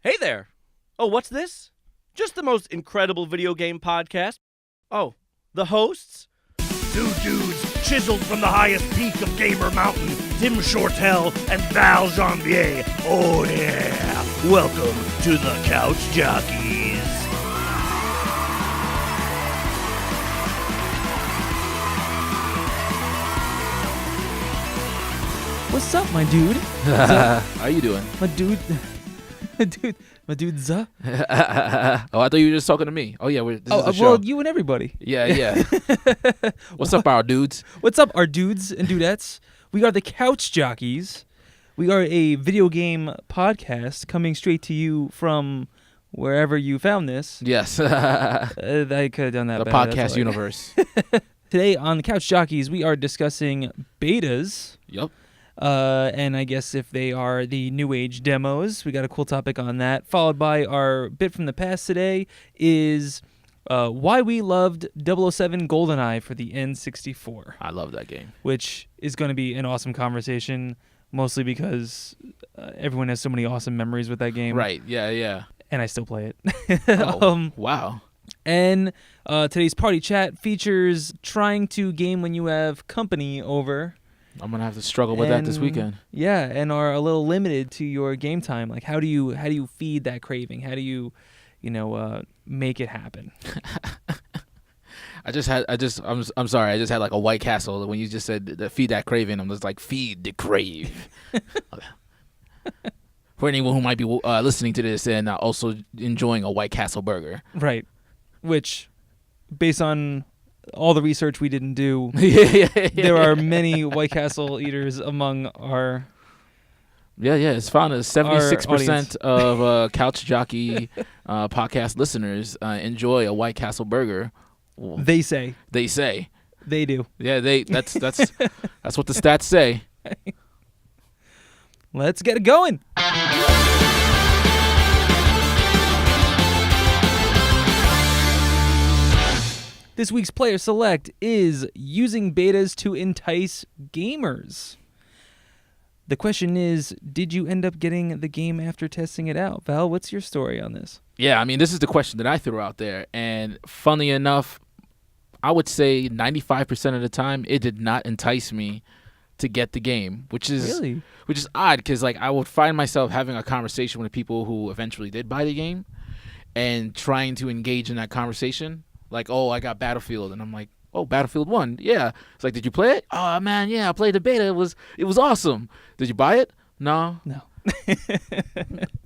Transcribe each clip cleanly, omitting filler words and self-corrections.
Hey there! Oh, what's this? Just the most incredible video game podcast. Oh, the hosts? Two dudes chiseled from the highest peak of Gamer Mountain, Tim Shortell and Val Janvier. Oh yeah! Welcome to the Couch Jockeys. What's up, my dude? How you doing? My dude. My dude's Oh, I thought you were just talking to me. Oh yeah, this is the show. Well, you and everybody. Yeah. What's up, our dudes? What's up, our dudes and dudettes? We are the Couch Jockeys. We are a video game podcast coming straight to you from wherever you found this. Yes. I could have done that The better. podcast universe. Today on the Couch Jockeys, we are discussing betas. Yup. And I guess if they are the new age demos, we got a cool topic on that. Followed by our bit from the past today is why we loved 007 Goldeneye for the N64. I love that game. Which is going to be an awesome conversation, mostly because everyone has so many awesome memories with that game. Right, yeah. And I still play it. Wow. And today's party chat features trying to game when you have company over. I'm going to have to struggle with that this weekend. Yeah, and are a little limited to your game time. Like, how do you feed that craving? How do you make it happen? I'm sorry. I just had like a White Castle. When you just said feed that craving, I'm just like, feed the crave. For anyone who might be listening to this and also enjoying a White Castle burger. Right. Which, based on all the research we didn't do, there are many White Castle eaters among our it's found that 76% of Couch Jockey podcast listeners enjoy a White Castle burger. They say. They say. They do. Yeah, that's that's what the stats say. Let's get it going. This week's player select is using betas to entice gamers. The question is, did you end up getting the game after testing it out? Val, what's your story on this? Yeah, I mean, this is the question that I threw out there. And funny enough, I would say 95% of the time, it did not entice me to get the game, which is odd because like I would find myself having a conversation with people who eventually did buy the game and trying to engage in that conversation. Like, oh, I got Battlefield, and I'm like, oh, Battlefield 1, yeah. It's like, did you play it? Oh man, yeah, I played the beta. It was awesome. Did you buy it? No.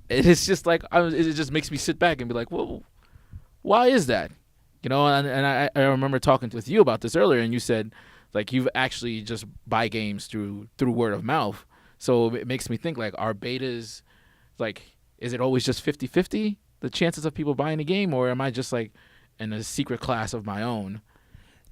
It's just like it just makes me sit back and be like, well, why is that? You know, and I remember talking with you about this earlier, and you said like you've actually just buy games through word of mouth. So it makes me think like, are betas like, is it always just 50-50 the chances of people buying a game, or am I just like in a secret class of my own?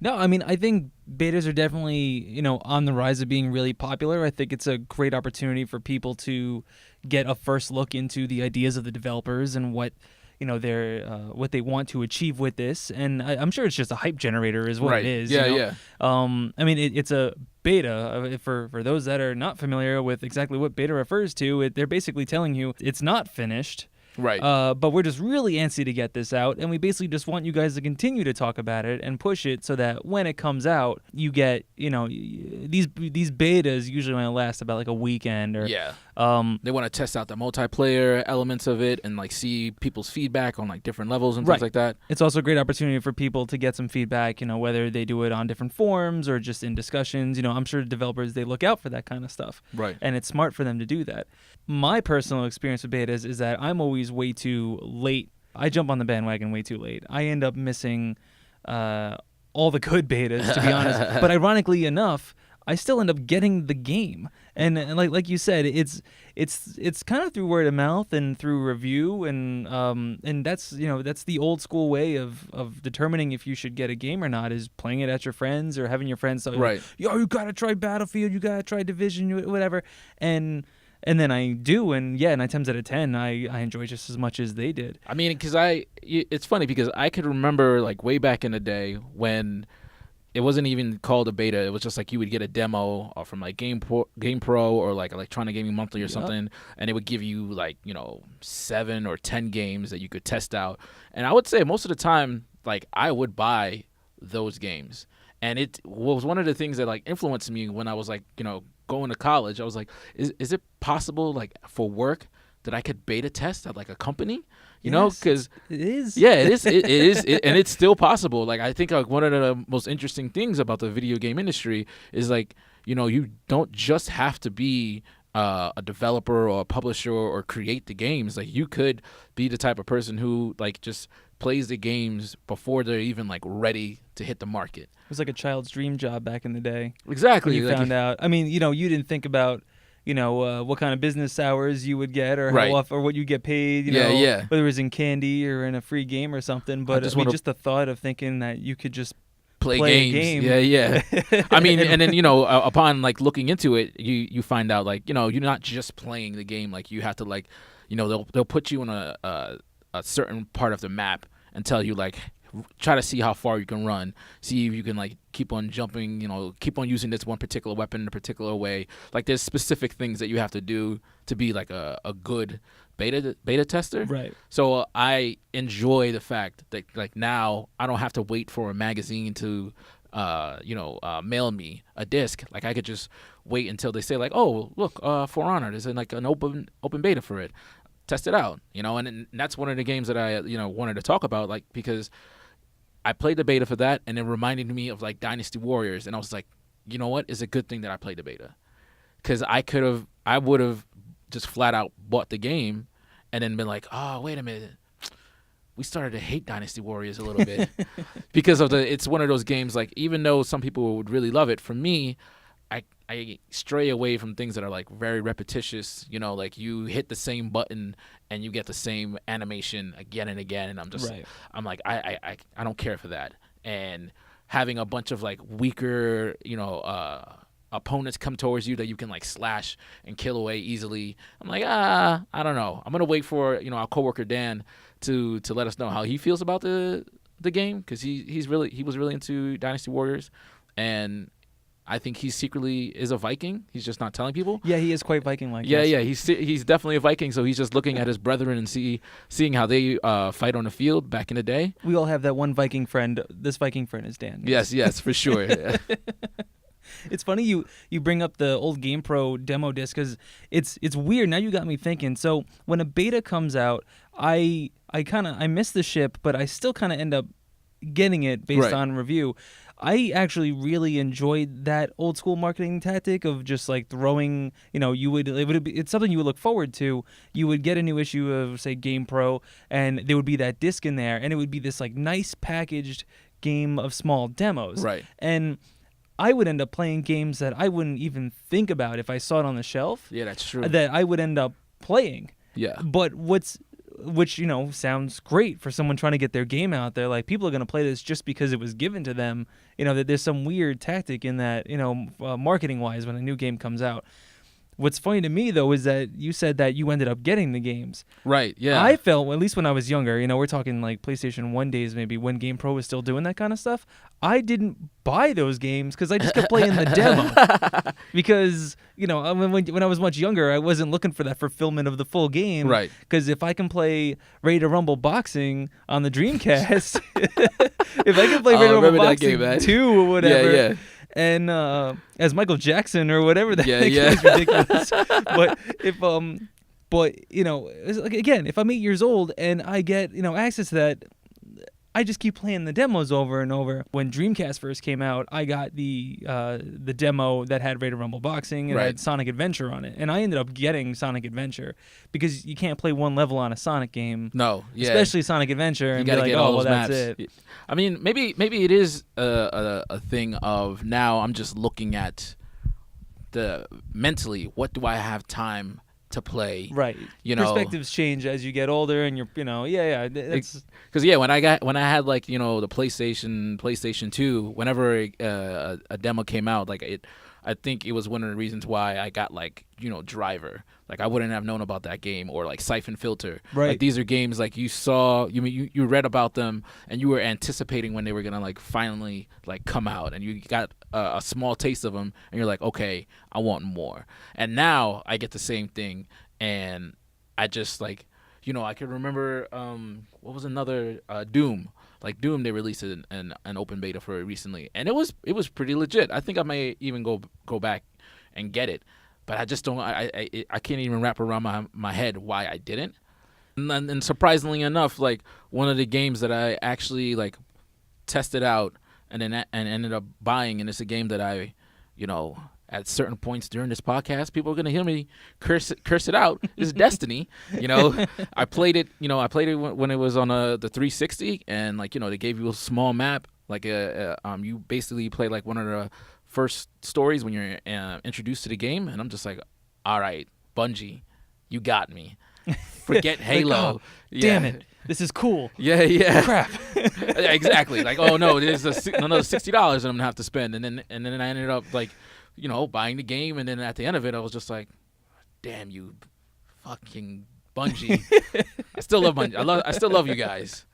No, I mean, I think betas are definitely, on the rise of being really popular. I think it's a great opportunity for people to get a first look into the ideas of the developers and what, what they want to achieve with this. And I'm sure it's just a hype generator is what it is. Yeah. I mean, it's a beta. For those that are not familiar with exactly what beta refers to, they're basically telling you it's not finished. Right. But we're just really antsy to get this out, and we basically just want you guys to continue to talk about it and push it so that when it comes out, you get, these betas usually only last about like a weekend or they want to test out the multiplayer elements of it and like see people's feedback on like different levels and things like that. It's also a great opportunity for people to get some feedback, whether they do it on different forums or just in discussions. I'm sure developers, they look out for that kind of stuff. Right. And it's smart for them to do that. My personal experience with betas is that I'm always way too late. I jump on the bandwagon way too late. I end up missing all the good betas, to be honest. But ironically enough, I still end up getting the game. And like you said, it's kind of through word of mouth and through review, and that's that's the old school way of determining if you should get a game or not, is playing it at your friends or having your friends say, right. Yo, you gotta try Battlefield, you gotta try Division, whatever, and then I do, and 9 times out of 10, I enjoy just as much as they did. I mean, it's funny because I could remember like way back in the day when it wasn't even called a beta. It was just like you would get a demo from like Game Pro or like Electronic Gaming Monthly or something, and it would give you like 7 or 10 games that you could test out. And I would say most of the time, like I would buy those games, and it was one of the things that like influenced me when I was like going to college. I was like, is it possible like for work that I could beta test at like a company? Because it is. Yeah, it is. It is, and it's still possible. Like I think like one of the most interesting things about the video game industry is like you don't just have to be a developer or a publisher or create the games. Like you could be the type of person who like just plays the games before they're even like ready to hit the market. It was like a child's dream job back in the day. Exactly. When you found out. I mean, you didn't think about what kind of business hours you would get or how often, or what you get paid, whether it was in candy or in a free game or something. But just the thought of thinking that you could just play games. Yeah. I mean, and then upon like looking into it, you find out like you're not just playing the game. Like you have to like they'll put you in a certain part of the map and tell you like try to see how far you can run, see if you can like keep on jumping, keep on using this one particular weapon in a particular way. Like there's specific things that you have to do to be like a good beta tester. Right. So I enjoy the fact that like now I don't have to wait for a magazine to mail me a disc. Like I could just wait until they say like, oh look, For Honor, there's like an open beta for it. Test it out, and that's one of the games that I wanted to talk about, like because I played the beta for that, and it reminded me of like Dynasty Warriors, and I was like, you know what? It's a good thing that I played the beta, because I would have just flat out bought the game, and then been like, oh wait a minute, we started to hate Dynasty Warriors a little bit because of it's one of those games like even though some people would really love it, for me, I stray away from things that are like very repetitious, like you hit the same button and you get the same animation again and again, and I'm like I don't care for that. And having a bunch of like weaker opponents come towards you that you can like slash and kill away easily, I'm like I don't know. I'm gonna wait for our coworker Dan to let us know how he feels about the game, because he was really into Dynasty Warriors, and I think he secretly is a Viking. He's just not telling people. Yeah, he is quite Viking-like. Yeah, he's definitely a Viking. So he's just looking at his brethren and seeing how they fight on the field back in the day. We all have that one Viking friend. This Viking friend is Dan. Yes, for sure. It's funny you bring up the old Game Pro demo disc, because it's weird. Now you got me thinking. So when a beta comes out, I miss the ship, but I still kind of end up getting it based on review. I actually really enjoyed that old school marketing tactic of just like throwing, it's something you would look forward to. You would get a new issue of, say, Game Pro, and there would be that disc in there, and it would be this like nice packaged game of small demos. Right. And I would end up playing games that I wouldn't even think about if I saw it on the shelf. Yeah, that's true. That I would end up playing. Yeah. But which sounds great for someone trying to get their game out there. Like, people are going to play this just because it was given to them. That there's some weird tactic in that, marketing wise, when a new game comes out. What's funny to me, though, is that you said that you ended up getting the games. Right, yeah. I felt, at least when I was younger, we're talking like PlayStation 1 days maybe, when Game Pro was still doing that kind of stuff, I didn't buy those games because I just kept playing the demo. Because, when I was much younger, I wasn't looking for that fulfillment of the full game. Right. Because if I can play Ready to Rumble Boxing on the Dreamcast, if I can play Ready to Rumble Boxing 2 or whatever... Yeah. And as Michael Jackson or whatever that is ridiculous. But it's like, again, if I'm 8 years old and I get access to that, I just keep playing the demos over and over. When Dreamcast first came out, I got the demo that had Ready to Rumble Boxing and had Sonic Adventure on it, and I ended up getting Sonic Adventure because you can't play one level on a Sonic game. No, yeah, especially Sonic Adventure, and you gotta be like, get all those that's maps. it. I mean, maybe it is a thing of now I'm just looking at the mentally, what do I have time to play? Right. Perspectives change as you get older, and you're that's because when I had like the PlayStation 2, whenever a demo came out, like I think it was one of the reasons why I got like Driver. like I wouldn't have known about that game, or like Siphon Filter. Right. Like these are games like you read about them and you were anticipating when they were gonna like finally like come out, and you got a small taste of them, and you're like, okay, I want more. And now I get the same thing, and I just like, I can remember what was another Doom. Like Doom, they released an open beta for it recently, and it was pretty legit. I think I may even go back and get it, but I just don't. I can't even wrap around my head why I didn't. And surprisingly enough, like one of the games that I actually like tested out and ended up buying, and it's a game that I, at certain points during this podcast, people are gonna hear me curse it out. Is Destiny. I played it. I played it when it was on the 360, and like they gave you a small map. Like you basically play like one of the first stories when you're introduced to the game, and I'm just like, all right, Bungie, you got me. Forget Halo. Like, oh, damn it. This is cool. Yeah. Crap. Yeah, exactly. Like, oh no, there's another $60 that I'm gonna have to spend, and then I ended up like, buying the game, and then at the end of it, I was just like, damn you, fucking Bungie. I still love Bungie. I still love you guys.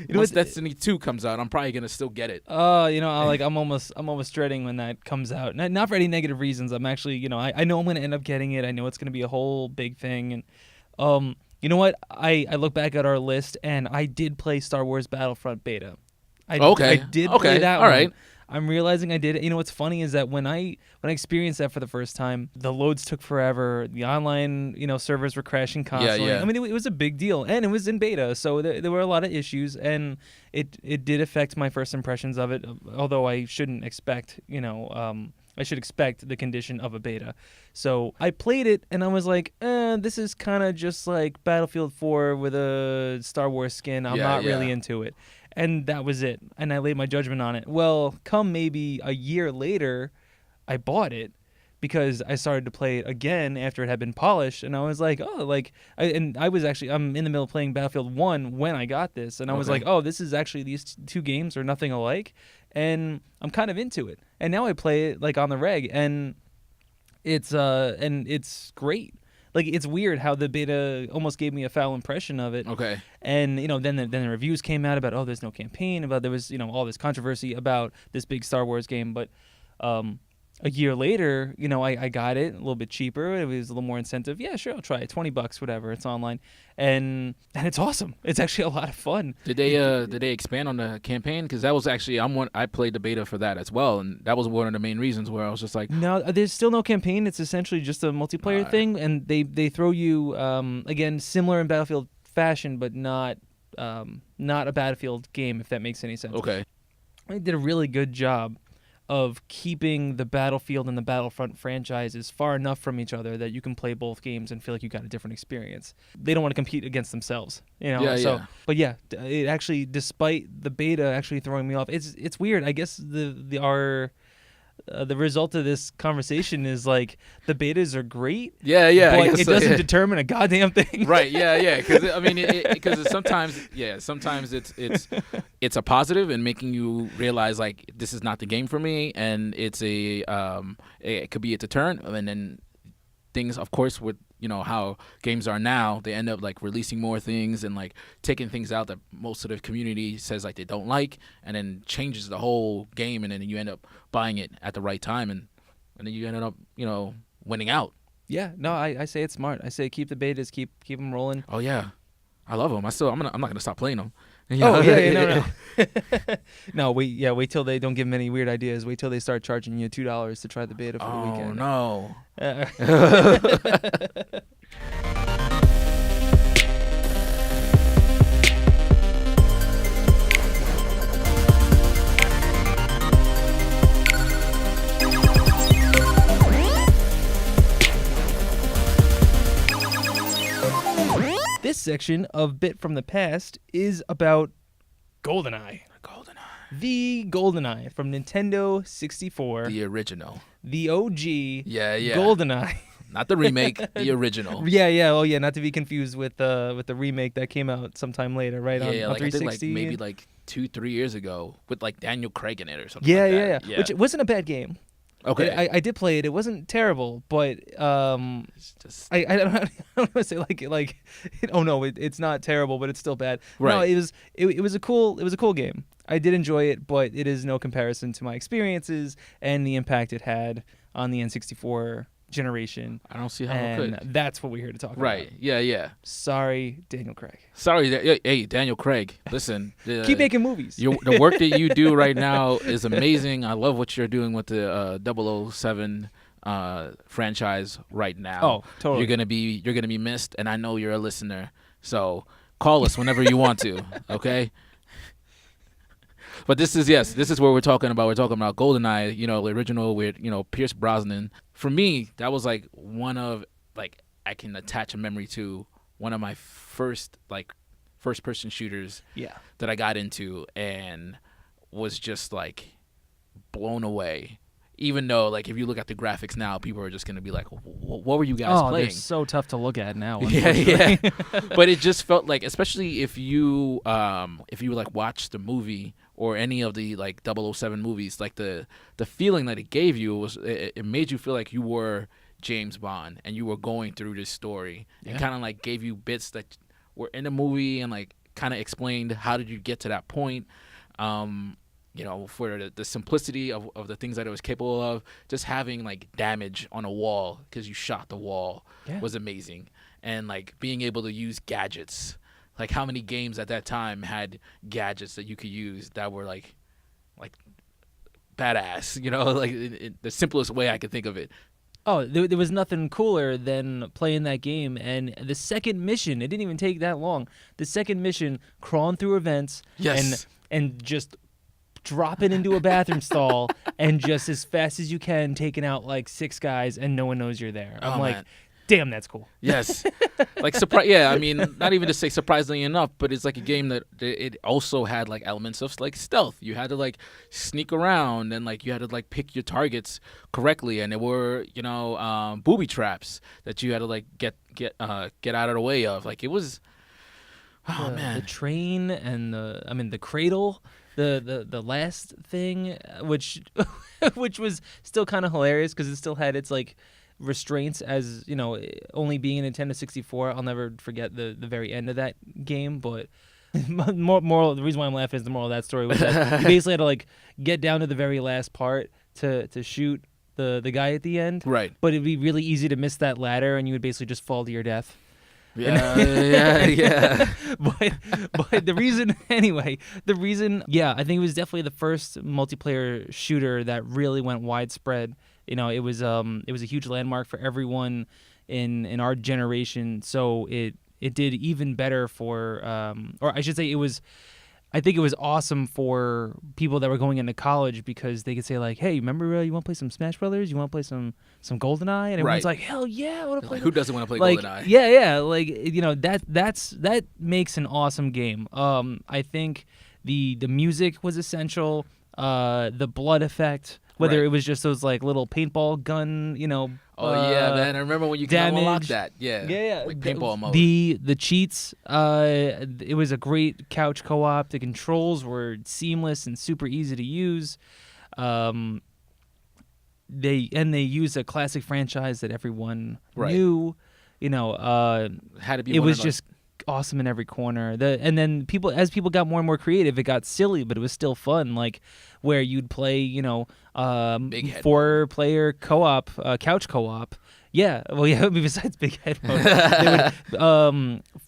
Once Destiny 2 comes out, I'm probably gonna still get it. I'm almost dreading when that comes out. Not for any negative reasons. I'm actually, I know I'm gonna end up getting it. I know it's gonna be a whole big thing, and you know what? I look back at our list, and I did play Star Wars Battlefront beta. I did play that one. All right. I'm realizing I did it. What's funny is that when I experienced that for the first time, the loads took forever. The online, servers were crashing constantly. Yeah. I mean, it was a big deal, and it was in beta, so there were a lot of issues, and it did affect my first impressions of it. Although I shouldn't expect, I should expect the condition of a beta. So I played it, and I was like, this is kind of just like Battlefield 4 with a Star Wars skin. I'm not really into it. And that was it. And I laid my judgment on it. Well, come maybe a year later, I bought it because I started to play it again after it had been polished. And I was like, I'm in the middle of playing Battlefield 1 when I got this. And I was like, this is actually, these two games are nothing alike. And I'm kind of into it. And now I play it like on the reg, and it's great. Like, it's weird how the beta almost gave me a foul impression of it. Okay. And, then the reviews came out about, there's no campaign, about there was, all this controversy about this big Star Wars game. But a year later, I got it a little bit cheaper. It was a little more incentive. Yeah, sure, I'll try it. $20, whatever. It's online. And it's awesome. It's actually a lot of fun. Did they expand on the campaign? Because that was actually I played the beta for that as well, and that was one of the main reasons where I was just like, no, there's still no campaign. It's essentially just a multiplayer thing, and they throw you again similar in Battlefield fashion, but not a Battlefield game, if that makes any sense. Okay. They did a really good job of keeping the Battlefield and the Battlefront franchises far enough from each other that you can play both games and feel like you got a different experience. They don't want to compete against themselves, Yeah. But yeah, it actually, despite the beta actually throwing me off, it's weird. I guess the result of this conversation is like the betas are great. Yeah. But it doesn't determine a goddamn thing. Right. Yeah. Because I mean, because sometimes it's a positive in making you realize like this is not the game for me, and it's it could be a deterrent, and then things, of course, with how games are now, they end up like releasing more things and like taking things out that most of the community says like they don't like, and then changes the whole game, and then you end up buying it at the right time, and then you ended up winning out. Yeah, no, I say it's smart. I say keep the betas, keep them rolling. Oh yeah, I love them. I'm not gonna stop playing them. Oh yeah, no. No, wait till they don't give them any weird ideas. Wait till they start charging you $2 to try the beta for the weekend. Oh no. This section of Bit from the Past is about Goldeneye. The Goldeneye from Nintendo 64. The original. The OG. Yeah. Goldeneye. Not the remake, the original. Yeah. Oh, yeah. Not to be confused with the remake that came out sometime later, right? Yeah, on like 360. I think maybe 2-3 years ago with like Daniel Craig in it or something. Yeah. Yeah. Which it wasn't a bad game. Okay. I did play it. It wasn't terrible, but It's just I don't want to say oh no, it's not terrible, but it's still bad. No, Right. it was a cool game. I did enjoy it, but it is no comparison to my experiences and the impact it had on the N64 generation. I don't see how it And could. that's what we're here to talk Right. about. Yeah. Sorry, Daniel Craig. Sorry. Hey, Daniel Craig. Listen. Keep making movies. The work that you do right now is amazing. I love what you're doing with the 007 franchise right now. Oh, totally. You're gonna be missed, and I know you're a listener. So call us whenever you want to. Okay. But this is what we're talking about. We're talking about GoldenEye, the original with, Pierce Brosnan. For me, that was like one of, like, I can attach a memory to one of my first person shooters Yeah. that I got into and was just like blown away. Even though, like, if you look at the graphics now, people are just going to be like, what were you guys playing? They're so tough to look at now. Yeah. But it just felt like, especially if you like watch the movie or any of the like 007 movies, like the feeling that it gave you was it made you feel like you were James Bond and you were going through this story. Yeah. It kind of like gave you bits that were in the movie and like kind of explained how did you get to that point. For the simplicity of the things that it was capable of, just having like damage on a wall because you shot the wall was amazing. And like being able to use gadgets, like how many games at that time had gadgets that you could use that were like badass, like the simplest way I could think of it. Oh, there was nothing cooler than playing that game. And the second mission, it didn't even take that long. The second mission, crawling through events and just dropping into a bathroom stall and just as fast as you can taking out like 6 guys and no one knows you're there. I'm like, man. damn, that's cool. Yes. Like I mean, not even to say surprisingly enough, but it's like a game that it also had like elements of like stealth. You had to like sneak around and like you had to like pick your targets correctly, and there were booby traps that you had to like get out of the way of. Like it was man. The train and the cradle, the last thing, which which was still kind of hilarious because it still had its like restraints as only being a Nintendo 64. I'll never forget the very end of that game. But the reason why I'm laughing is the moral of that story was that you basically had to like get down to the very last part to shoot the guy at the end. Right. But it'd be really easy to miss that ladder and you would basically just fall to your death. Yeah. But the reason, I think it was definitely the first multiplayer shooter that really went widespread. It was a huge landmark for everyone in our generation. So it did even better for, or I should say, I think it was awesome for people that were going into college because they could say like, "Hey, remember you want to play some Smash Brothers? You want to play some Goldeneye?" And everyone's like, "Hell yeah, I want to play." Like, who doesn't want to play like, Goldeneye? Yeah, like that makes an awesome game. I think the music was essential. The blood effect, whether it was just those like little paintball gun, Oh yeah, man! I remember when you could unlock that. Yeah. Like paintball mode. The cheats. It was a great couch co-op. The controls were seamless and super easy to use. They used a classic franchise that everyone knew. Had to be. It was just awesome in every corner. And then as people got more and more creative, it got silly, but it was still fun. Like where you'd play, 4-player co-op, couch co-op. Yeah, well, yeah. Besides Big Head Mode, they would,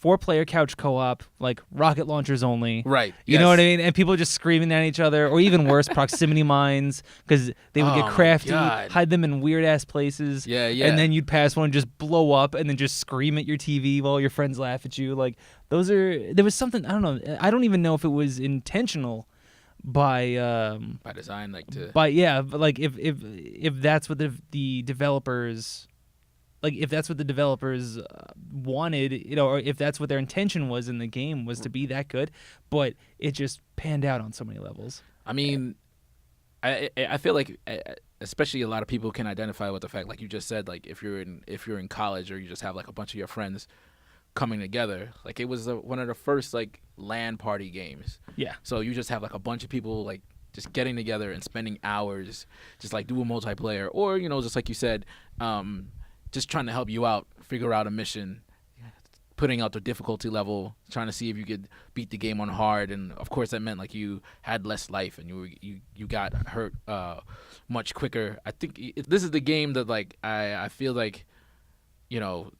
4-player couch co-op, like rocket launchers only. Right. You know what I mean? And people just screaming at each other, or even worse, proximity mines, because they would get crafty, hide them in weird ass places. Yeah. And then you'd pass one and just blow up, and then just scream at your TV while your friends laugh at you. Like there was something, I don't know. I don't even know if it was intentional. By design, but like if that's what the developers, like if that's what the developers wanted, or if that's what their intention was in the game, was to be that good, but it just panned out on so many levels. I mean, I feel like especially a lot of people can identify with the fact, like you just said, like if you're in college or you just have like a bunch of your friends coming together, like it was one of the first like LAN party games. Yeah. So you just have like a bunch of people like just getting together and spending hours just like doing multiplayer, or just like you said, just trying to help you out, figure out a mission, putting out the difficulty level, trying to see if you could beat the game on hard. And of course that meant like you had less life and you got hurt much quicker. I think this is the game that like I feel like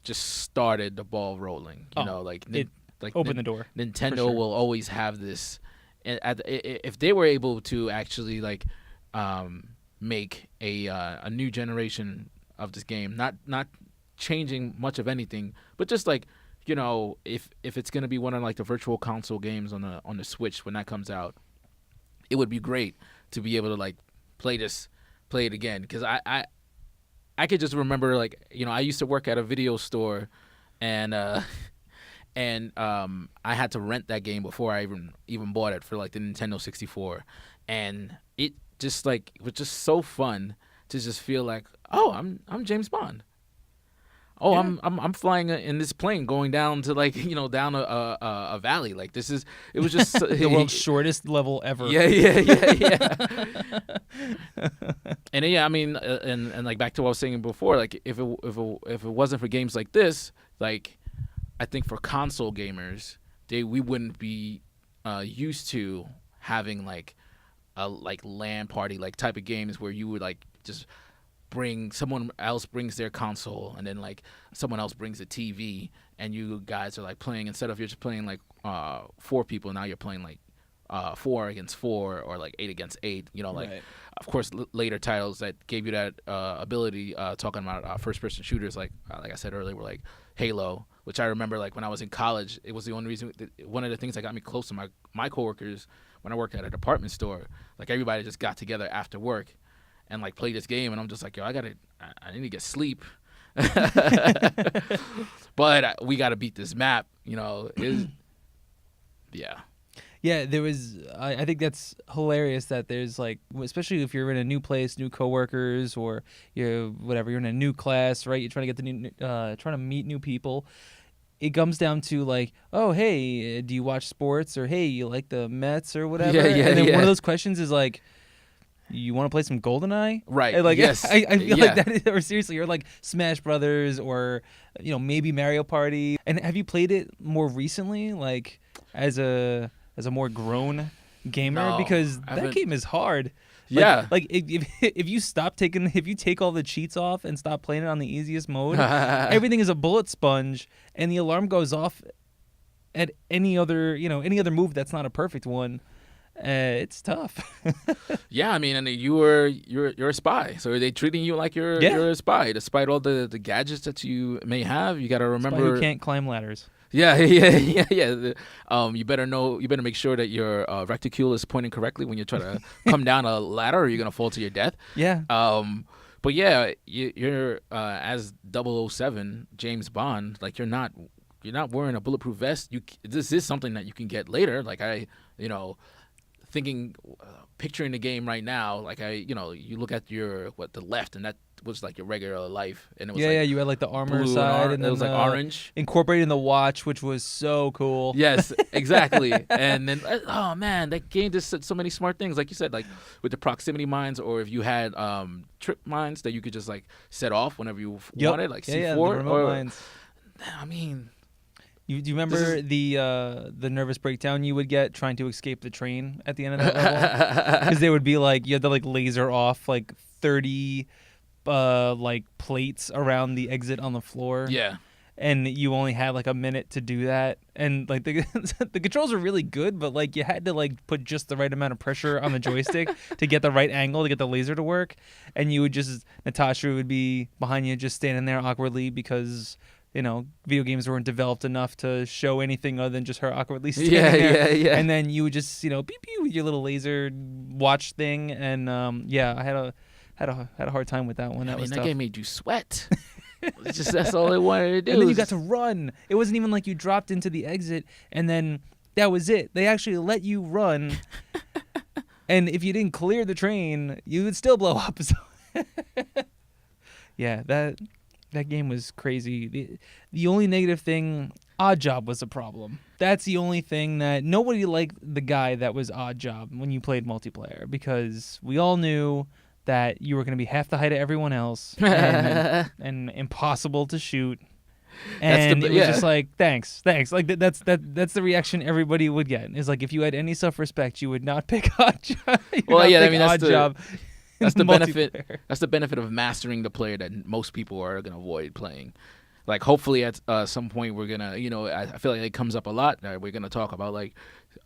just started the ball rolling. It opened the door. Nintendo sure. will always have this. If they were able to actually like make a new generation of this game, not changing much of anything, but just like if it's gonna be one of like the virtual console games on the Switch when that comes out, it would be great to be able to like play it again, because I could just remember like I used to work at a video store, and I had to rent that game before I even bought it for like the Nintendo 64, and it just like was just so fun to just feel like, oh, I'm James Bond. Oh, yeah. I'm flying in this plane going down to like down a valley. Like it was just the world's shortest level ever. Yeah. And yeah, I mean, and like back to what I was saying before, like if it wasn't for games like this, like I think for console gamers, we wouldn't be used to having like a LAN party like type of games where you would like just someone else brings their console, and then like someone else brings a TV, and you guys are like playing, instead of you're just playing like 4 people, now you're playing like 4 against 4 or like 8 against 8. Like right. Of course later titles that gave you that ability, talking about first person shooters like I said earlier, were like Halo, which I remember like when I was in college, it was the only reason, one of the things that got me close to my coworkers when I worked at a department store. Like everybody just got together after work and like play this game, and I'm just like, yo, I need to get sleep. But we got to beat this map, yeah. Yeah, there was. I think that's hilarious that there's like, especially if you're in a new place, new coworkers, or you're in a new class, right? You're trying to get trying to meet new people. It comes down to like, oh, hey, do you watch sports, or hey, you like the Mets or whatever? Yeah, and then one of those questions is like, you want to play some Goldeneye? Right. And like, yes. I feel like that is, or seriously, or like Smash Brothers, or maybe Mario Party. And have you played it more recently, like as a more grown gamer? No, because that game is hard. Yeah. Like if you take all the cheats off and stop playing it on the easiest mode, everything is a bullet sponge, and the alarm goes off at any other move that's not a perfect one. It's tough. Yeah, I mean, and you're a spy, so are they treating you like you're a spy, despite all the gadgets that you may have? You got to remember, spy who can't climb ladders. Yeah. You better make sure that your reticule is pointing correctly when you try to come down a ladder, or you're gonna fall to your death. Yeah. But yeah, you're as 007 James Bond. Like you're not wearing a bulletproof vest. This is something that you can get later. Like picturing the game right now, like you look at the left, and that was like your regular life, and it was you had like the armor side, and it was like orange, incorporating the watch, which was so cool. Yes, exactly. And then oh man, that game just said so many smart things, like you said, like with the proximity mines, or if you had trip mines that you could just like set off whenever you wanted, like C4 the remote mines. I mean, do you remember the nervous breakdown you would get trying to escape the train at the end of that level? Because they would be like, you had to like laser off like 30 like plates around the exit on the floor. Yeah. And you only had like a minute to do that, and like the controls are really good, but like you had to like put just the right amount of pressure on the joystick to get the right angle to get the laser to work. And Natasha would be behind you, just standing there awkwardly, because video games weren't developed enough to show anything other than just her awkwardly standing there. Yeah. And then you would just beep beep with your little laser watch thing, and I had a hard time with that one. That was tough. That game made you sweat. That's all they wanted to do. And then you got to run. It wasn't even like you dropped into the exit and then that was it. They actually let you run. And if you didn't clear the train, you would still blow up. So yeah, that game was crazy. The only negative thing Oddjob was a problem. That's the only thing that nobody liked the guy that was Oddjob when you played multiplayer, because we all knew that you were going to be half the height of everyone else and impossible to shoot. And it was just like, thanks. Like that's the reaction everybody would get. Is like, if you had any self-respect, you would not pick Oddjob. That's the benefit. That's the benefit of mastering the player that most people are gonna avoid playing. Like, hopefully at some point we're gonna, I feel like it comes up a lot. We're gonna talk about like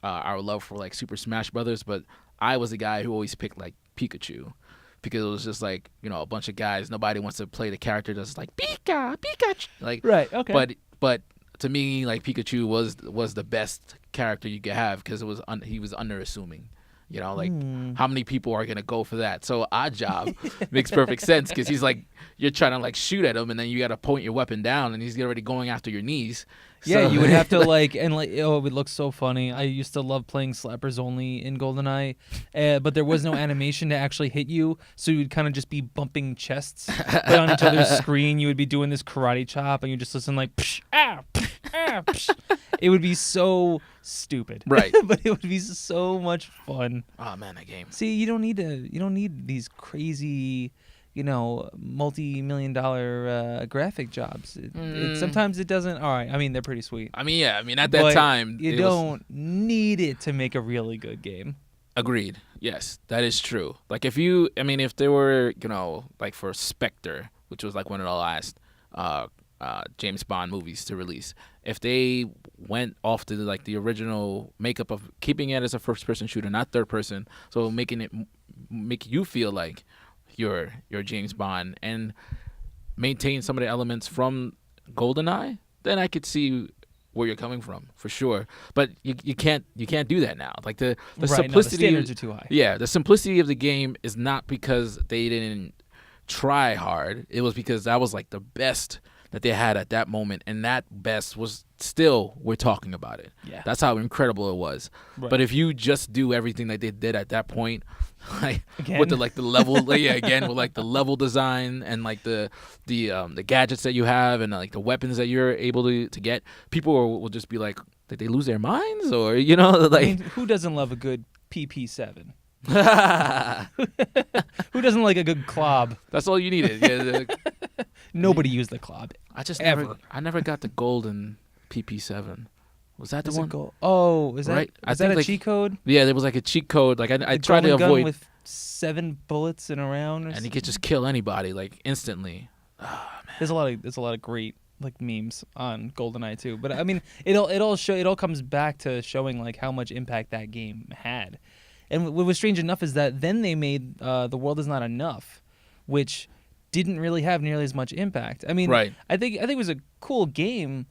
our love for like Super Smash Brothers, but I was the guy who always picked like Pikachu. Because it was just like, a bunch of guys. Nobody wants to play the character that's like Pikachu. Like, right, okay. But to me, like, Pikachu was the best character you could have because he was underassuming. How many people are gonna go for that? So Oddjob makes perfect sense because he's like, you're trying to like shoot at him and then you got to point your weapon down and he's already going after your knees. Yeah, you would have to it would look so funny. I used to love playing slappers only in Goldeneye, but there was no animation to actually hit you, so you would kind of just be bumping chests. But on each other's screen, you would be doing this karate chop, and you just listen like, psh, ah, psh, ah, psh. It would be so stupid, right? But it would be so much fun. Oh man, that game. See, you don't need these crazy, multi-million-dollar graphic jobs. Sometimes it doesn't. All right, I mean, they're pretty sweet. I mean, at that time, you don't need it to make a really good game. Agreed. Yes, that is true. Like if there were, like for Spectre, which was like one of the last James Bond movies to release, if they went off to like the original makeup of keeping it as a first-person shooter, not third-person, so make you feel like you're James Bond and maintain some of the elements from Goldeneye, then I could see where you're coming from for sure. But you can't do that now. Like the simplicity, the standards are too high. Yeah, the simplicity of the game is not because they didn't try hard. It was because that was like the best that they had at that moment, and that best was still, we're talking about it. Yeah, that's how incredible it was. Right. But if you just do everything that they did at that point, like again? With the level, again with like the level design and like the gadgets that you have and like the weapons that you're able to get, people will just be like, did they lose their minds? Or like, I mean, who doesn't love a good PP7? Who doesn't like a good clob? That's all you needed. Yeah, nobody used the clob. I never got the golden PP7. Was that the one? Is that right? Is that a cheat code? Yeah, there was like a cheat code. Like I tried to avoid with 7 bullets in a round, and you could just kill anybody like instantly. Oh, man. There's a lot of great like memes on Goldeneye too. But I mean, it all comes back to showing like how much impact that game had. And what was strange enough is that then they made The World Is Not Enough, which didn't really have nearly as much impact. I mean, right. I think it was a cool game.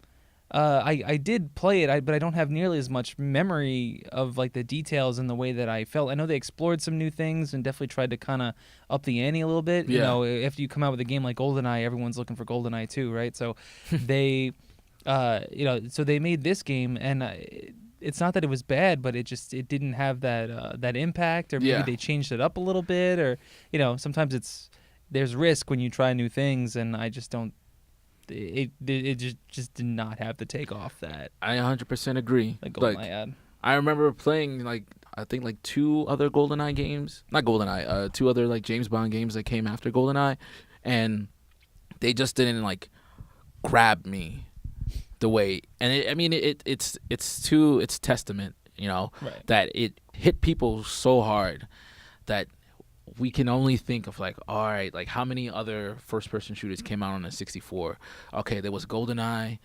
I did play it, but I don't have nearly as much memory of like the details and the way that I felt. I know they explored some new things and definitely tried to kind of up the ante a little bit. Yeah. After you come out with a game like Goldeneye, everyone's looking for Goldeneye too, right? So they, so they made this game, and it's not that it was bad, but it didn't have that impact, or maybe they changed it up a little bit, or sometimes there's risk when you try new things, and I just don't. It just did not have the takeoff that I 100% agree. Like Goldeneye had. I remember playing I think 2 other Goldeneye games, not Goldeneye, 2 other like James Bond games that came after Goldeneye, and they just didn't like grab me the way. And it's testament, right. that it hit people so hard that we can only think of like, all right, like how many other first-person shooters came out on the 64? Okay, there was Goldeneye.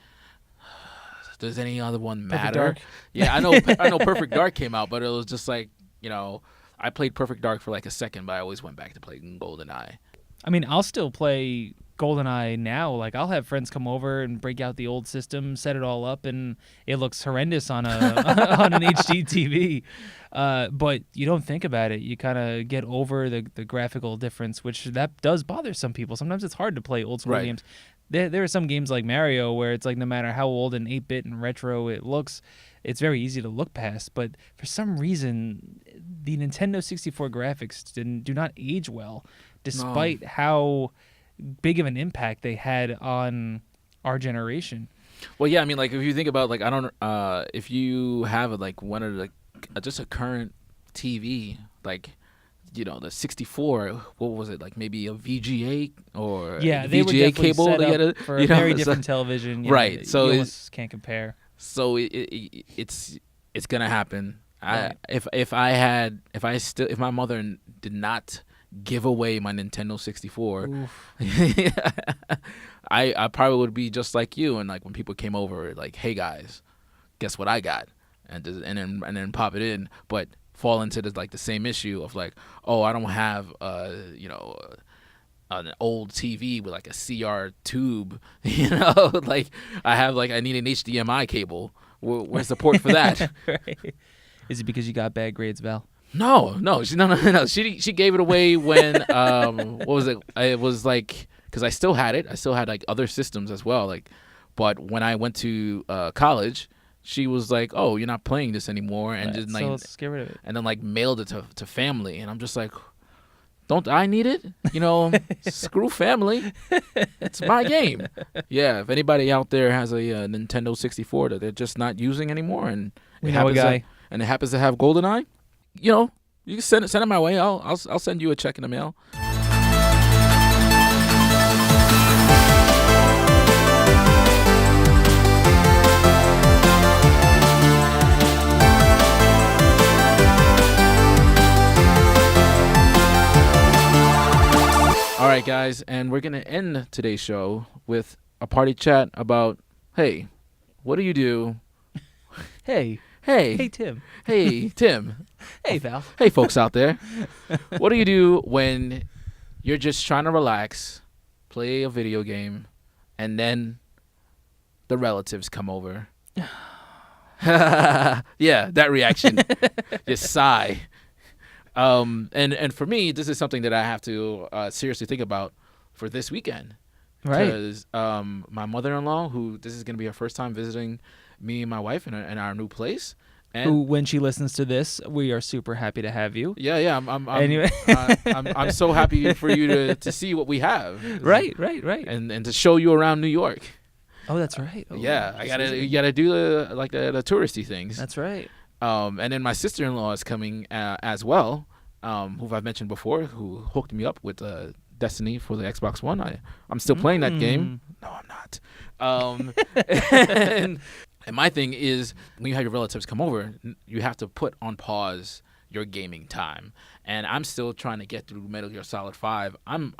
Does any other one matter? Yeah, I know Perfect Dark came out, but it was just like, I played Perfect Dark for like a second, but I always went back to playing Goldeneye. I mean, I'll still play Goldeneye now. Like, I'll have friends come over and break out the old system, set it all up, and it looks horrendous on on an HD TV. But you don't think about it. You kind of get over the graphical difference, which that does bother some people. Sometimes it's hard to play old school games. There are some games like Mario where it's like no matter how old and 8-bit and retro it looks, it's very easy to look past. But for some reason, the Nintendo 64 graphics do not age well, despite how big of an impact they had on our generation. Well, yeah, I mean, like if you think about like if you have like one of the just a current TV, like the 64, what was it, like maybe a VGA or Yeah, a they were VGA definitely cable set together, up for a very different television. Right, so you it's almost can't compare. So it's gonna happen. Right. If my mother did not give away my Nintendo 64, I probably would be just like you. And like when people came over, like, hey guys, guess what I got, and then pop it in, but fall into the same issue of like, oh, I don't have an old TV with like a CR tube, like I need an HDMI cable. Where's the port for that? Right. Is it because you got bad grades, Val? No. She gave it away when what was it? It was like because I still had it. I still had like other systems as well. Like, but when I went to college, she was like, "Oh, you're not playing this anymore," and just like, so let's get rid of it. And then like mailed it to family, and I'm just like, don't I need it? Screw family. It's my game. Yeah, if anybody out there has a Nintendo 64 that they're just not using anymore, and we know a guy, and it happens to have GoldenEye, you can send it my way. I'll send you a check in the mail. All right, guys, and we're going to end today's show with a party chat about, hey, what do you do? Hey, Tim. Hey, Tim. Hey, Val. Hey, folks out there. What do you do when you're just trying to relax, play a video game, and then the relatives come over? Yeah, that reaction. Just sigh. And for me, this is something that I have to seriously think about for this weekend. Right. Because my mother-in-law, who this is going to be her first time visiting me and my wife in our new place. And who, when she listens to this, we are super happy to have you. Yeah. Anyway. I'm so happy for you to see what we have. Right. And to show you around New York. Oh, that's right. Oh, yeah, you gotta do the touristy things. That's right. And then my sister-in-law is coming as well, who I've mentioned before, who hooked me up with Destiny for the Xbox One. I'm still playing that game. No, I'm not. And my thing is, when you have your relatives come over, you have to put on pause your gaming time. And I'm still trying to get through Metal Gear Solid 5. I'm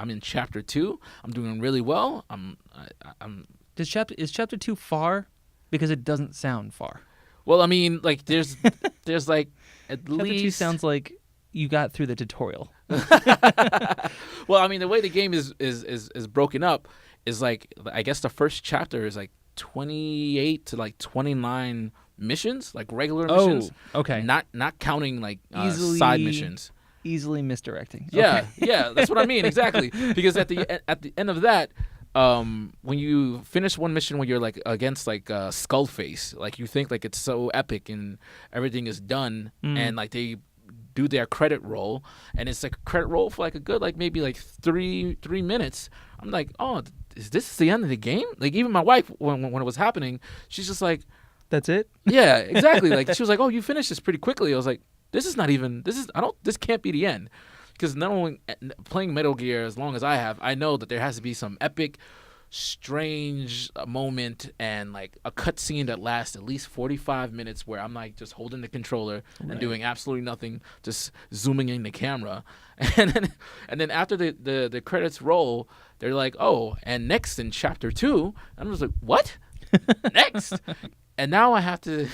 in Chapter 2. I'm doing really well. Is Chapter 2 far? Because it doesn't sound far. Well, I mean, like there's like at Chapter least 2 sounds like you got through the tutorial. Well, I mean, the way the game is broken up is like, I guess the first chapter is like 28 to like 29 missions, like regular missions. Oh, okay. Not counting like side missions. Easily misdirecting. Yeah, Okay. yeah, that's what I mean exactly. Because at the end of that, when you finish one mission where you're like against like Skullface, like you think like it's so epic and everything is done, and like they do their credit roll, and it's like a credit roll for like a good like maybe like three minutes. I'm like, oh, is this the end of the game? Like even my wife when it was happening, she's just like, that's it? Yeah, exactly. Like she was like, oh, you finished this pretty quickly. I was like, this can't be the end. Because not only playing Metal Gear as long as I have, I know that there has to be some epic, strange moment and like a cutscene that lasts at least 45 minutes where I'm like just holding the controller and doing absolutely nothing, just zooming in the camera. And then after the credits roll, they're like, oh, and next in Chapter 2. I'm just like, what? Next? And now I have to...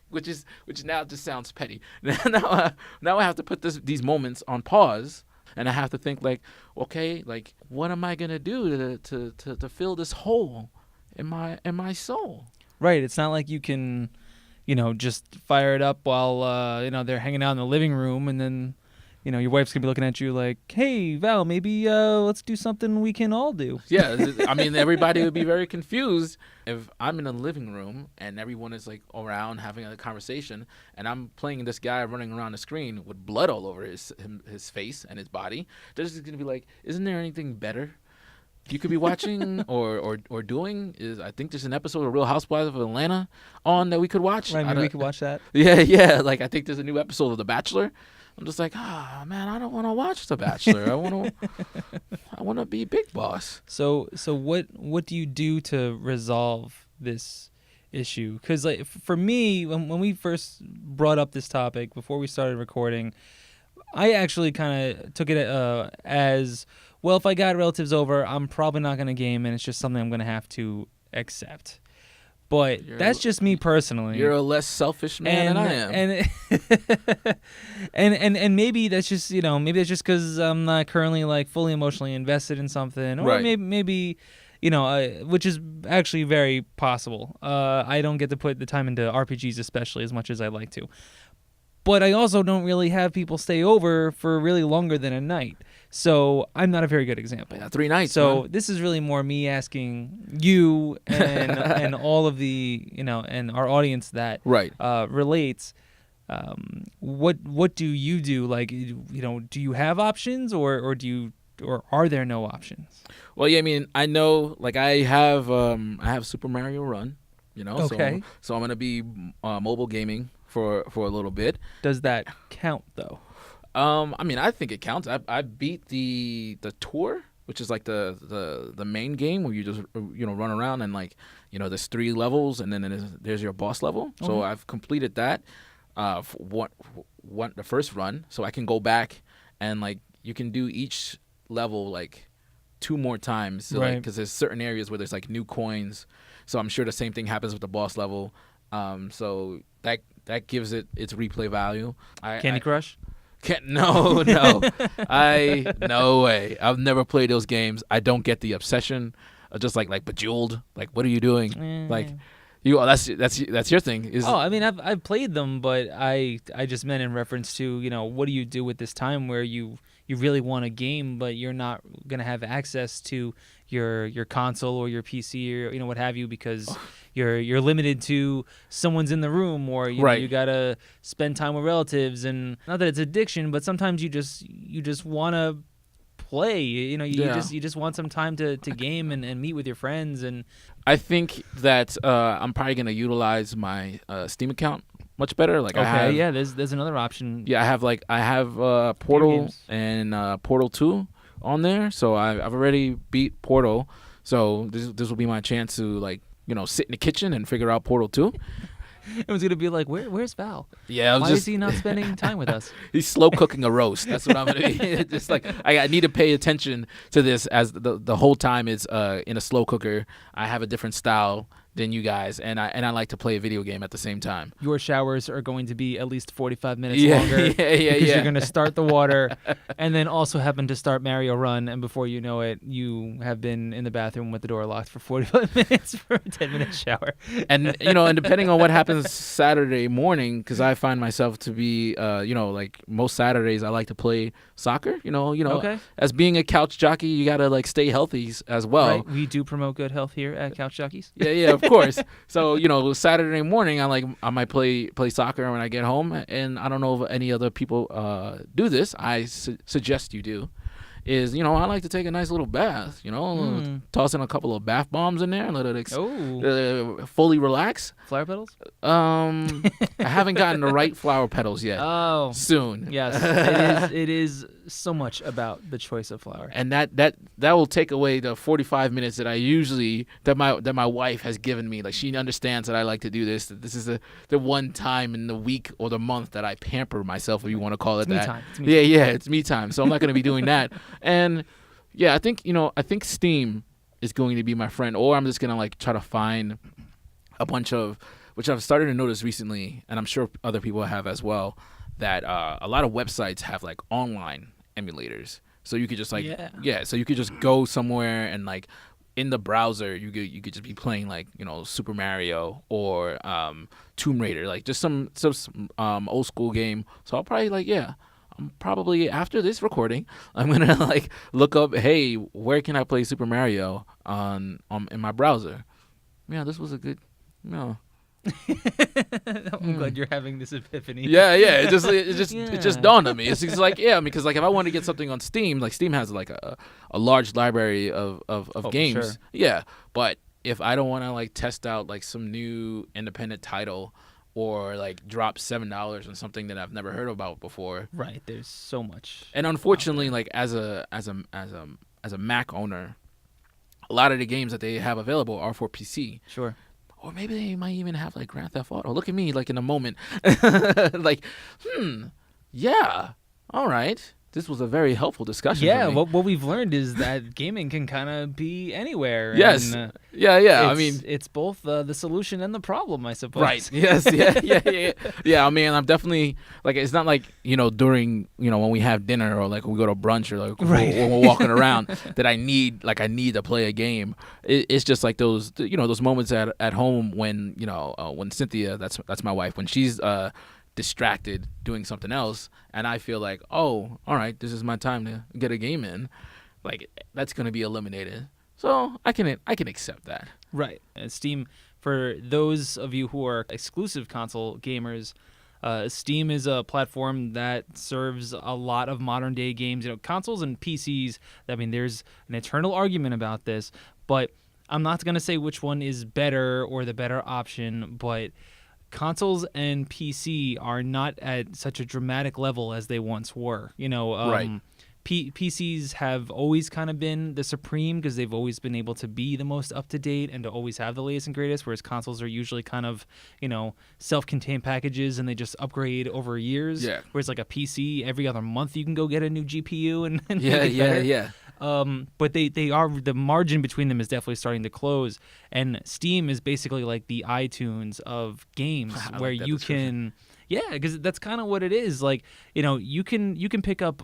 Which now just sounds petty. now I have to put these moments on pause, and I have to think like, okay, like what am I gonna do to fill this hole in my soul? Right. It's not like you can, just fire it up while they're hanging out in the living room, and then your wife's gonna be looking at you like, hey Val, maybe let's do something we can all do. Yeah, I mean everybody would be very confused if I'm in a living room and everyone is like around having a conversation, and I'm playing this guy running around the screen with blood all over his face and his body. They're just gonna be like, isn't there anything better? you could be watching or doing is I think there's an episode of Real Housewives of Atlanta on that we could watch. Right, maybe we could watch that. Yeah. Like I think there's a new episode of The Bachelor. I'm just like, man, I don't want to watch The Bachelor. I want to be Big Boss. So what do you do to resolve this issue? Because like for me, when we first brought up this topic before we started recording, I actually kind of took it as, well, if I got relatives over, I'm probably not going to game, and it's just something I'm going to have to accept. But that's just me personally. You're a less selfish man than I am. And maybe that's just, maybe that's just because I'm not currently like fully emotionally invested in something, or right. maybe which is actually very possible. I don't get to put the time into RPGs especially as much as I'd like to. But I also don't really have people stay over for really longer than a night. So I'm not a very good example. Yeah, 3 nights. So man. This is really more me asking you and all of the, and our audience that right. Relates. What do you do? Like, do you have options or are there no options? Well, yeah, I mean, I know, like I have Super Mario Run, Okay. So I'm gonna be mobile gaming for a little bit. Does that count though? I mean, I think it counts. I beat the tour, which is like the main game where you just run around and like there's 3 levels and then there's your boss level. Mm-hmm. So I've completed that for the first run. So I can go back and like you can do each level like 2 more times. So, right. Because there's certain areas where there's like new coins. So I'm sure the same thing happens with the boss level. So that gives it its replay value. Candy Crush? No way. I've never played those games. I don't get the obsession. Just like Bejeweled. Like, what are you doing? Like, that's your thing. I mean, I've played them, but I just meant in reference to what do you do with this time where you really want a game, but you're not gonna have access to your console or your PC or what have you because you're limited to someone's in the room or you gotta spend time with relatives, and not that it's addiction, but sometimes you just want to play. You just want some time to game and meet with your friends. And I think that I'm probably gonna utilize my Steam account much better. Like there's another option. Yeah, I have Portal and Portal 2 on there. So I've already beat Portal. So this will be my chance to sit in the kitchen and figure out Portal 2. It was gonna be like, where's Val? Yeah, why is he not spending time with us? He's slow cooking a roast. That's what I'm gonna be. Just like I need to pay attention to this as the whole time it's in a slow cooker. I have a different style than you guys, and I like to play a video game at the same time. Your showers are going to be at least 45 minutes longer. Because you're going to start the water and then also happen to start Mario Run, and before you know it, you have been in the bathroom with the door locked for 45 minutes for a 10-minute shower. And and depending on what happens Saturday morning, because I find myself to be like most Saturdays I like to play soccer. Okay. As being a couch jockey, you gotta stay healthy as well. Right. We do promote good health here at Couch Jockeys. Yeah, of course. So Saturday morning I might play soccer when I get home, and I don't know if any other people do this. I suggest you do. Is I like to take a nice little bath. Toss in a couple of bath bombs in there and let it fully relax. Flower petals? I haven't gotten the right flower petals yet. Oh, soon. Yes, it is so much about the choice of flower. And that will take away the 45 minutes that I usually that my wife has given me. Like, she understands that I like to do this. That this is the one time in the week or the month that I pamper myself, if you want to call it that. It's me time. It's me time. So I'm not going to be doing that. And yeah, I think Steam is going to be my friend, or I'm just going to try to find a bunch of, which I've started to notice recently, and I'm sure other people have as well, that a lot of websites have online emulators. So you could just so you could just go somewhere and in the browser you could just be playing Super Mario or Tomb Raider, just some old school game. So I'll probably I'm probably, after this recording, I'm gonna look up, hey, where can I play Super Mario in my browser? Yeah, this was a good I'm glad you're having this epiphany. Yeah. It just dawned on me. It's just like, because like if I want to get something on Steam, like Steam has like a large library of games. Sure. Yeah, but if I don't want to like test out like some new independent title or like drop $7 on something that I've never heard about before. Right. There's so much. And unfortunately, like as a Mac owner, a lot of the games that they have available are for PC. Sure. Or maybe they might even have like Grand Theft Auto. Look at me, like in a moment, like, yeah, all right. This was a very helpful discussion. Yeah, for me. what we've learned is that gaming can kind of be anywhere. Yes. And, yeah. I mean, it's both the solution and the problem, I suppose. right. Yes. Yeah. I mean, I'm definitely like, it's not like during when we have dinner or like we go to brunch or like when we're walking around that I need to play a game. It's just like those those moments at home when when Cynthia, that's my wife, when she's distracted doing something else, and I feel like, oh, all right, this is my time to get a game in, like that's gonna be eliminated. So I can accept that. Right. Steam, for those of you who are exclusive console gamers, Steam is a platform that serves a lot of modern day games. Consoles and PCs. I mean, there's an eternal argument about this, but I'm not gonna say which one is better or the better option, but consoles and PC are not at such a dramatic level as they once were. Right. PCs have always kind of been the supreme because they've always been able to be the most up to date and to always have the latest and greatest, whereas consoles are usually kind of, self-contained packages and they just upgrade over years. Yeah. Whereas like a PC, every other month you can go get a new GPU and Yeah. But they are, the margin between them is definitely starting to close, and Steam is basically like the iTunes of games where you can. Yeah, because that's kind of what it is. Like, you can pick up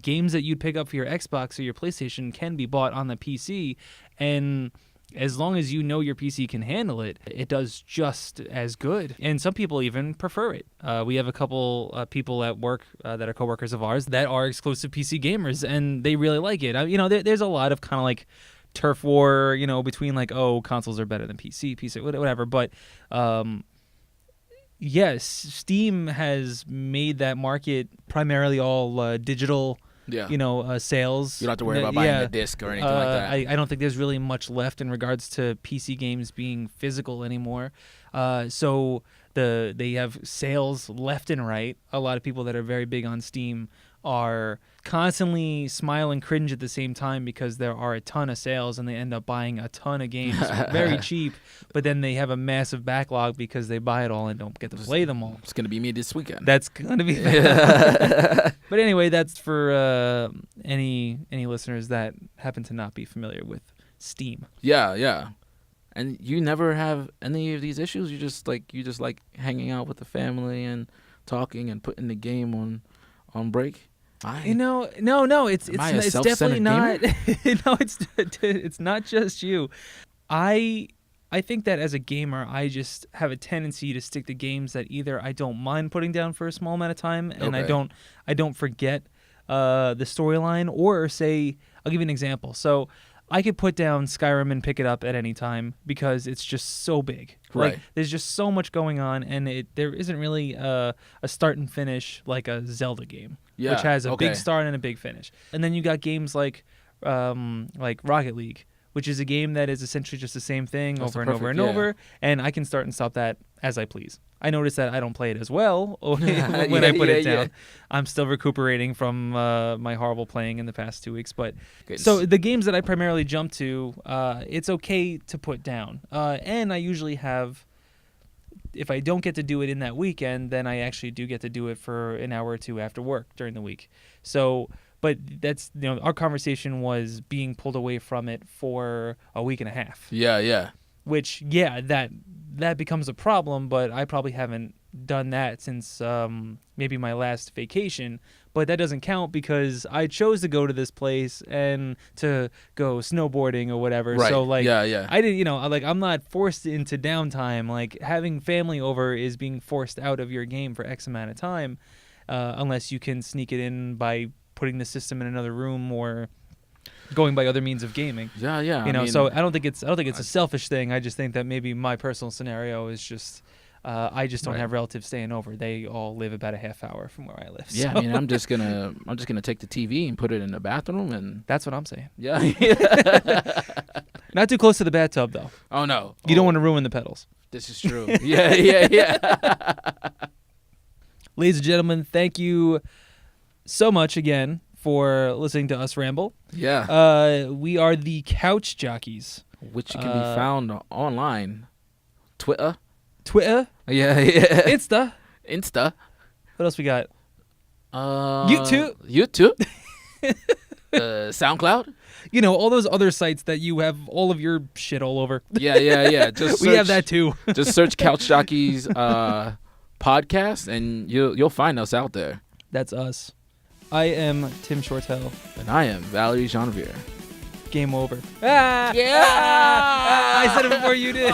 games that you'd pick up for your Xbox or your PlayStation can be bought on the PC, and as long as your PC can handle it, it does just as good. And some people even prefer it. We have a couple people at work that are coworkers of ours that are exclusive PC gamers, and they really like it. There's a lot of kind of like turf war, between like, oh, consoles are better than PC, whatever. But yes, Steam has made that market primarily all digital. Yeah. Sales. You don't have to worry about buying a disc or anything like that. I don't think there's really much left in regards to PC games being physical anymore. So they have sales left and right. A lot of people that are very big on Steam are constantly smile and cringe at the same time because there are a ton of sales and they end up buying a ton of games very cheap, but then they have a massive backlog because they buy it all and don't get to play them all. It's going to be me this weekend. That's going to be But anyway, that's for any listeners that happen to not be familiar with Steam. Yeah. And you never have any of these issues? You just like hanging out with the family and talking and putting the game on break? No, it's definitely not. No, it's not just you. I think that as a gamer, I just have a tendency to stick to games that either I don't mind putting down for a small amount of time, and I don't forget the storyline, or say, I'll give you an example. So I could put down Skyrim and pick it up at any time because it's just so big. Right. Like, there's just so much going on, and there isn't really a start and finish like a Zelda game, which has a big start and a big finish. And then you got games like Rocket League, which is a game that is essentially just the same thing over and over, and I can start and stop that as I please. I notice that I don't play it as well when I put it down. Yeah. I'm still recuperating from my horrible playing in the past 2 weeks. But so the games that I primarily jump to, it's okay to put down. And I usually have, if I don't get to do it in that weekend, then I actually do get to do it for an hour or two after work during the week. So, but that's, our conversation was being pulled away from it for a week and a half. Yeah. Which, that becomes a problem, but I probably haven't done that since maybe my last vacation. But that doesn't count because I chose to go to this place and to go snowboarding or whatever. Right. So, like, yeah. I didn't, I'm not forced into downtime. Like, having family over is being forced out of your game for X amount of time, unless you can sneak it in by putting the system in another room or going by other means of gaming. Yeah, yeah. You know, so I don't think it's a selfish thing. I just think that maybe my personal scenario is just I just don't have relatives staying over. They all live about a half hour from where I live. Yeah, so. I mean, I'm just gonna take the TV and put it in the bathroom, and That's what I'm saying. yeah. Not too close to the bathtub though. Oh no, You don't want to ruin the pedals. This is true. Yeah. Ladies and gentlemen, thank you so much again for listening to us ramble. Yeah. We are the Couch Jockeys. Which can be found online, Twitter. Yeah. Insta. What else we got? YouTube. SoundCloud. You know, all those other sites that you have all of your shit all over. Yeah. Just we have that too. Just search Couch Jockeys podcast, and you'll find us out there. That's us. I am Tim Shortell. And I am Valerie Jeanvier. Game over. Yeah. I said it before you did.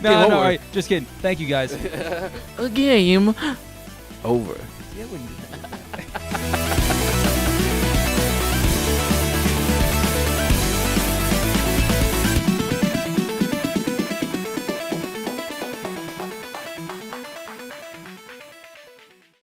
No, all right. Just kidding. Thank you, guys. A game over. Yeah, when you did that.